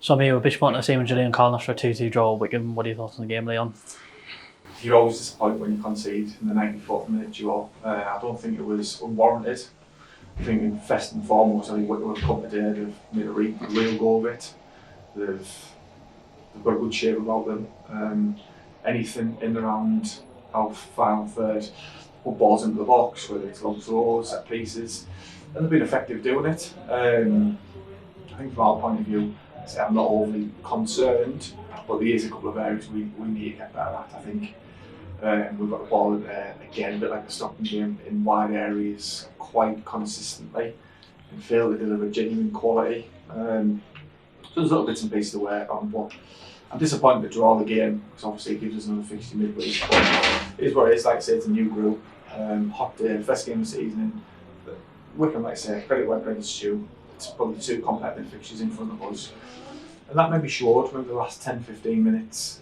So I'm here with Bishop Auckland, same with Julian Carlin after a 2-2 draw at Whickham. What are your thoughts on the game, Leon? You're always disappointed when you concede in the 94th minute duel. I don't think it was unwarranted. I think first and foremost, I think Whickham have come today, they've made a real go of it. They've got a good shape about them. Anything in and around our final third, put balls into the box, whether it's long throws, set pieces, and they've been effective doing it. I think from our point of view, I'm not overly concerned, but there is a couple of areas we need to get better at. I think we've got the ball in there, again, a bit like the Stockton game, in wide areas quite consistently and fail to deliver genuine quality. So there's little bits and pieces to work on, but I'm disappointed to draw the game because obviously it gives us another fixture midweek. But it is what it is. Like I say, it's a new group, hot day, first game of the season. Whickham, like I say, credit where credit's due. It's probably two competitive fixtures in front of us. And that maybe showed maybe the last 10-15 minutes.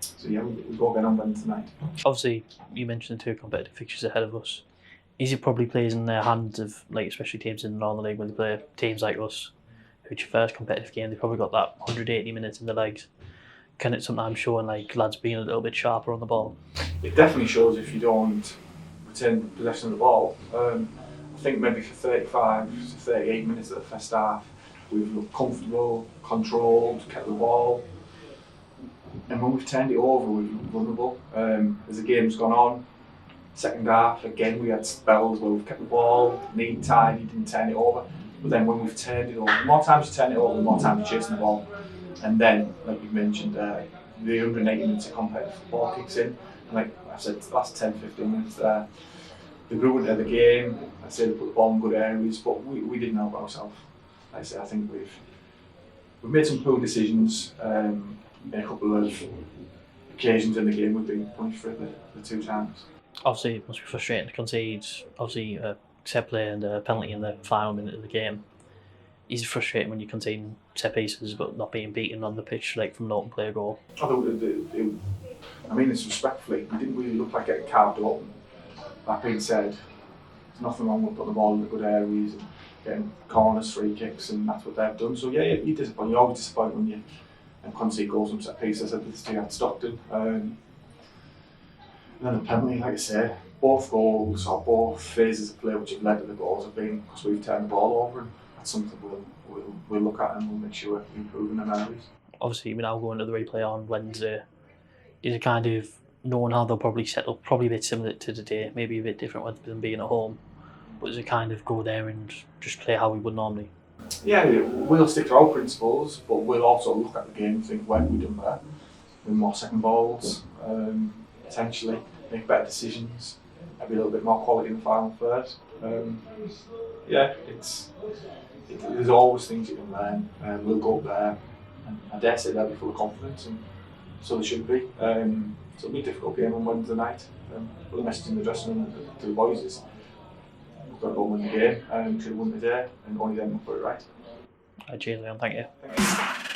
So yeah, we go again on Wednesday night. Obviously, you mentioned the two competitive fixtures ahead of us. Is it probably plays in their hands of, like, especially teams in the Northern League when they play teams like us, who's your first competitive game, they've probably got that 180 minutes in the legs. Can it sometimes show in like lads being a little bit sharper on the ball? It definitely shows if you don't retain possession of the ball. I think maybe for 35 to 38 minutes of the first half, we've looked comfortable, controlled, kept the ball. And when we've turned it over, we've looked vulnerable. As the game's gone on, second half, again, we had spells where we've kept the ball, neat, tidy, didn't turn it over. But then when we've turned it over, the more times you turn it over, the more times you're chasing the ball. And then, like you mentioned, the 180 minutes of competitive football kicks in. And like I said, the last 10-15 minutes there, they grew into the game. I say they put the ball in good areas, but we didn't help ourselves. Like I say, I think we've made some poor decisions. In a couple of occasions in the game, we've been punished for it the two times. Obviously, it must be frustrating to concede. Obviously, set play and a penalty in the final minute of the game. Is it frustrating when you concede set pieces but not being beaten on the pitch, like from an open play goal? I mean this respectfully, we didn't really look like getting carved open. That being said, there's nothing wrong with putting the ball in the good areas and getting corners, free kicks, and that's what they've done. So yeah, you're disappointed. You're always disappointed when you concede goals from set pieces. I said this to you at Stockton. And then the penalty, like I say, both goals or both phases of play which have led to the goals have been because we've turned the ball over, and that's something we'll look at and we'll make sure we improve in them areas. Obviously, we're now going to the replay on Wednesday. Is it kind of knowing how they'll probably set up, probably a bit similar to today, maybe a bit different with them being at home, but is it kind of go there and just play how we would normally? Yeah, we'll stick to our principles, but we'll also look at the game and think, where have we done better? Win more second balls, potentially, make better decisions, maybe a little bit more quality in the final third. Yeah, there's always things you can learn. We'll go up there, and I dare say they'll be full of confidence, and so they should be. So it'll be a difficult game on Wednesday night. But the message in the dressing room to the boys is we've got to go and win the game, and to win the day, and only then we'll put it right. Cheers, Leon. Thank you. Thank you.